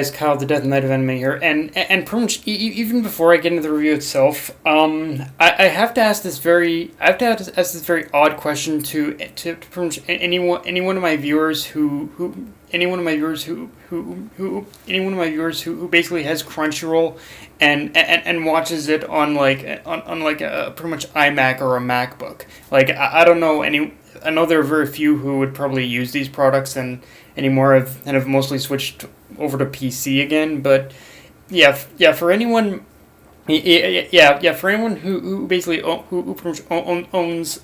guys, Kyle, the Death Knight of Anime here, and pretty much even before I get into the review itself, I have to ask this very odd question to pretty much any one of my viewers who basically has Crunchyroll and watches it on like a pretty much iMac or a MacBook. Like I don't know any. I know there are very few who would probably use these products and anymore have mostly switched over to PC again. But for anyone, for anyone who basically owns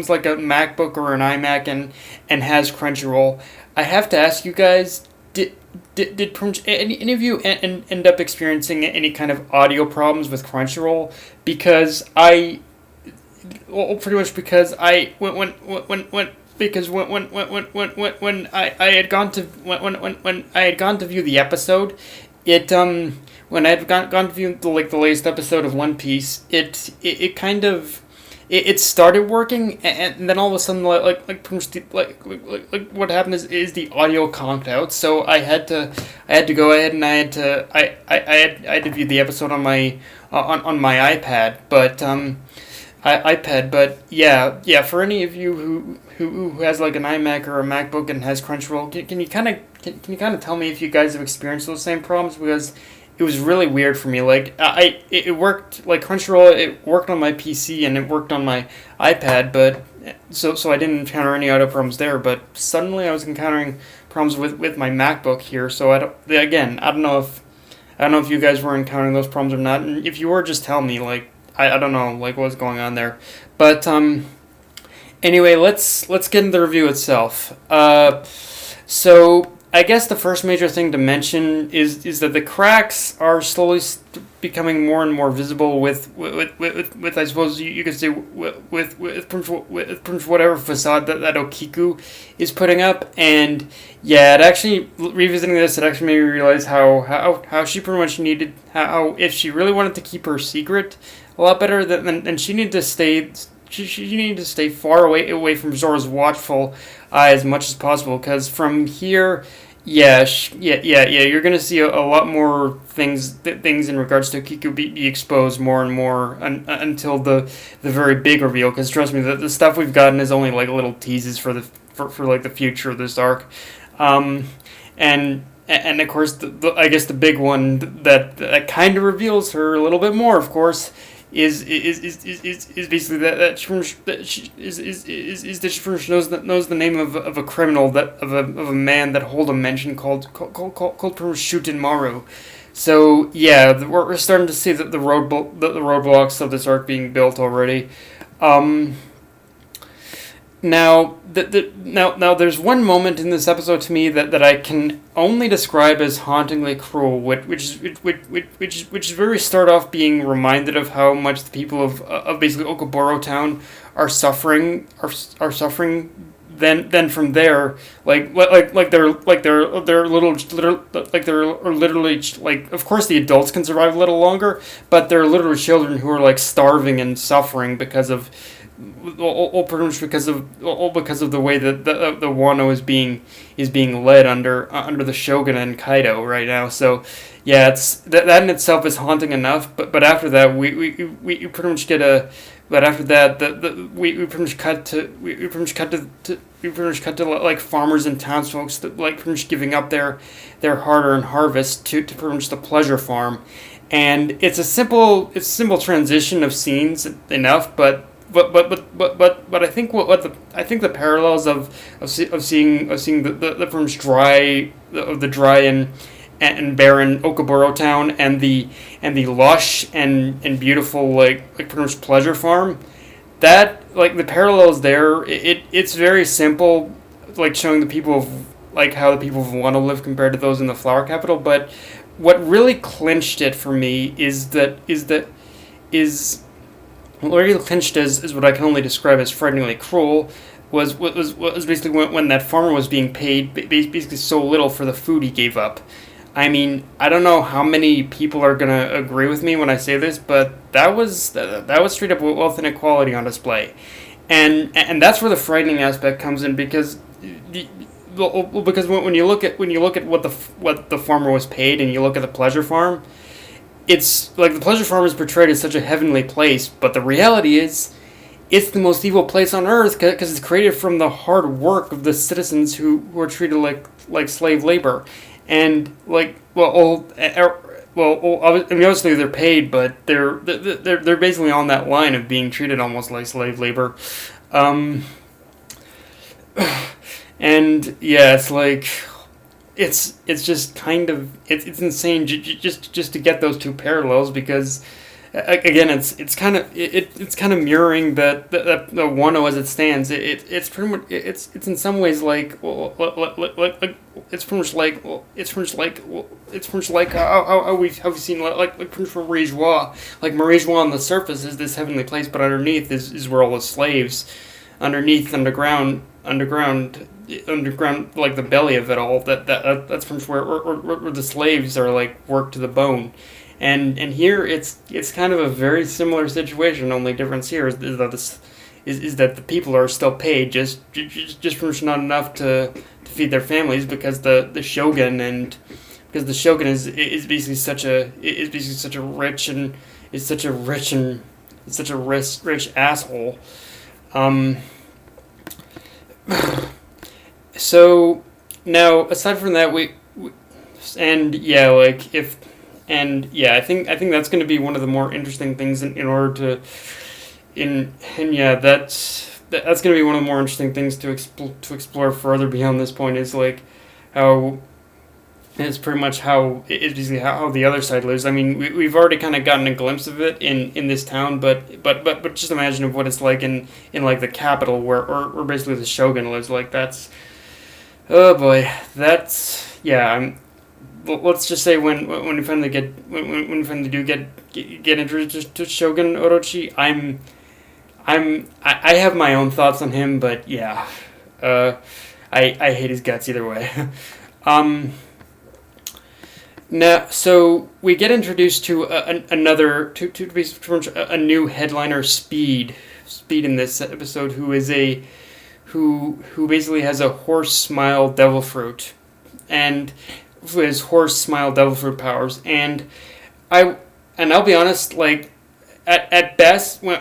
like a MacBook or an iMac and has Crunchyroll, I have to ask you guys, did any of you end up experiencing any kind of audio problems with Crunchyroll? Because pretty much because when I had gone to when I had gone to view the episode, when I had gone to view the latest episode of One Piece, it kind of it started working, and then all of a sudden like what happened is the audio conked out. So I had to go ahead and I had to view the episode on my iPad, but iPad, but for any of you who has like an iMac or a MacBook and has Crunchyroll, can you kind of tell me if you guys have experienced those same problems? Because it was really weird for me. Like it worked like Crunchyroll, it worked on my PC and it worked on my iPad, but so I didn't encounter any audio problems there. But suddenly I was encountering problems with my MacBook here. So I don't know if you guys were encountering those problems or not. And if you were, just tell me. Like I don't know like what's going on there. But anyway, let's get into the review itself. So I guess the first major thing to mention is that the cracks are slowly becoming more and more visible with I suppose you could say with whatever facade that O-Kiku is putting up. And yeah, it actually, revisiting this, it actually made me realize how she pretty much needed, how if she really wanted to keep her secret a lot better, then she needed to stay. She needed to stay far away from Zora's watchful eye as much as possible, because from here, you're gonna see a lot more things in regards to Kiku be exposed more and more until the very big reveal. Because trust me, the stuff we've gotten is only like little teases for like the future of this arc, and of course I guess the big one that kind of reveals her a little bit more, of course, is basically that she knows the name of a criminal, of a man that hold a mention called Shuten Maru. So yeah, we're starting to see that the roadblocks of this arc being built already. Now, there's one moment in this episode to me that I can only describe as hauntingly cruel, which is very start off being reminded of how much the people of basically Okoboro Town are suffering. Then from there, they're literally like, of course the adults can survive a little longer, but they're literally children who are like starving and suffering because of. All pretty much because of the way that the Wano is being led under the Shogun and Kaido right now. So yeah, it's that in itself is haunting enough. But after that, we pretty much get a. But after that, we pretty much cut to like farmers and townsfolk that like pretty much giving up their hard-earned harvest to pretty much the pleasure farm, and it's a simple transition of scenes enough, but I think I think the parallels of seeing the from dry and barren Okoboro Town and the lush and beautiful like pretty much pleasure farm, that like the parallels there, it's very simple, like showing the people of like how the people of Wano live compared to those in the flower capital. But what really clinched it for me is what really clinched is what I can only describe as frighteningly cruel, was basically when that farmer was being paid basically so little for the food he gave up. I mean, I don't know how many people are gonna agree with me when I say this, but that was straight up wealth inequality on display, and that's where the frightening aspect comes in, because because when you look at what the farmer was paid, and you look at the pleasure farm, it's like the pleasure farm is portrayed as such a heavenly place, but the reality is, it's the most evil place on earth because it's created from the hard work of the citizens who are treated like slave labor, and I mean, obviously they're paid, but they're basically on that line of being treated almost like slave labor, and yeah, it's like it's just kind of it's insane just to get those two parallels because again it's kind of mirroring the Wano as it stands. It's pretty much it's in some ways like it's pretty much like how we've seen like pretty much from Marie Joie. Like Marie Joie on the surface is this heavenly place, but underneath is where all the slaves underground like the belly of it all. That's from where the slaves are like worked to the bone. And here it's kind of a very similar situation. Only difference here is that the people are still paid just for not enough to feed their families because the shogun is basically such a rich asshole. So now aside from that I think that's going to be one of the more interesting things that's going to be one of the more interesting things to explore further beyond this point is like how it's pretty much how it's basically how the other side lives. I mean, we've already kind of gotten a glimpse of it in this town, but just imagine of what it's like in like the capital where basically the shogun lives. Like that's, oh boy, that's yeah. Let's just say when we finally get introduced to Shogun Orochi, I have my own thoughts on him, but yeah, I hate his guts either way. Now, so we get introduced to a new headliner, Speed in this episode, who basically has a horse smile devil fruit, and his horse smile devil fruit powers, and I'll be honest, like at best when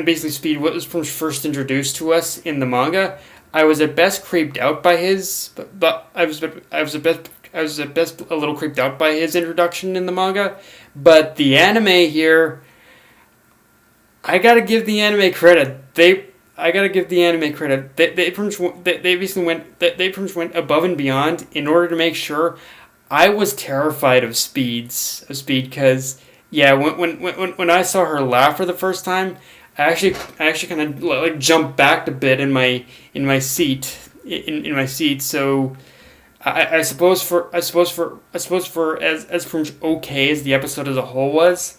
basically Speed was first introduced to us in the manga, I was at best creeped out by his, but I was at best a little creeped out by his introduction in the manga, but the anime here, I gotta give the anime credit. They basically went above and beyond in order to make sure I was terrified of Speed, because yeah, when I saw her laugh for the first time, I actually kind of like jumped back a bit in my seat. So I suppose for as okay as the episode as a whole was,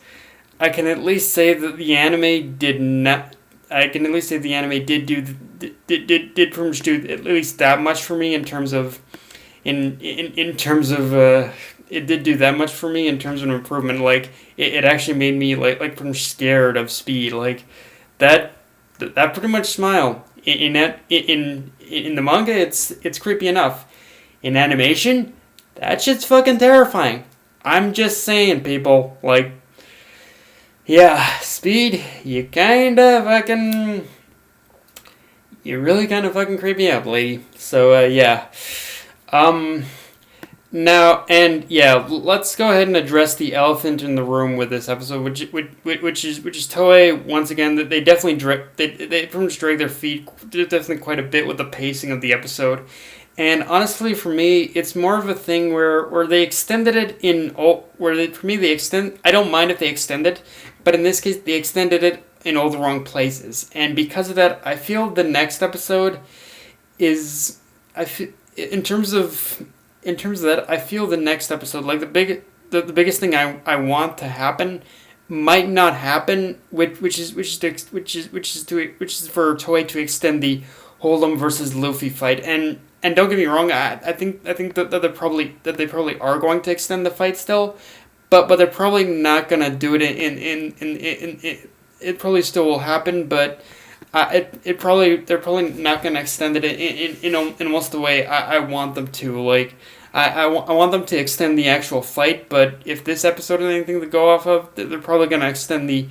I can at least say that the anime did not. I can at least say the anime did pretty much do at least that much for me in terms of it did do that much for me in terms of an improvement. Like it actually made me like pretty much scared of Speed. Like that pretty much smile in the manga it's creepy enough. In animation, that shit's fucking terrifying. I'm just saying, people. Like, yeah, Speed, you really kind of fucking creep me up, lady. So, yeah. Now, and yeah, let's go ahead and address the elephant in the room with this episode, which is Toei. Once again, that they definitely they pretty much drag their feet definitely quite a bit with the pacing of the episode. And honestly, for me, it's more of a thing where they extended it I don't mind if they extend it, but in this case, they extended it in all the wrong places. And because of that, I feel the next episode is, in terms of that, I feel the next episode, like the biggest thing I want to happen might not happen, which is for Toei to extend the Hold'em versus Luffy fight. And don't get me wrong, I think that they probably are going to extend the fight still, but they're probably not gonna do it in it probably still will happen, but they're probably not gonna extend it in almost the way I want them to. Like I want them to extend the actual fight, but if this episode is anything to go off of, they're probably gonna extend the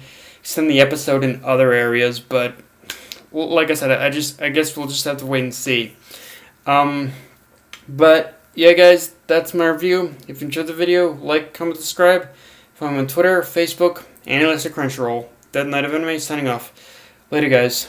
episode in other areas. But well, like I said, I guess we'll just have to wait and see. But yeah, guys, that's my review. If you enjoyed the video, like, comment, subscribe. Follow me on Twitter, Facebook, and Crunchyroll. Dead Knight of Anime signing off. Later, guys.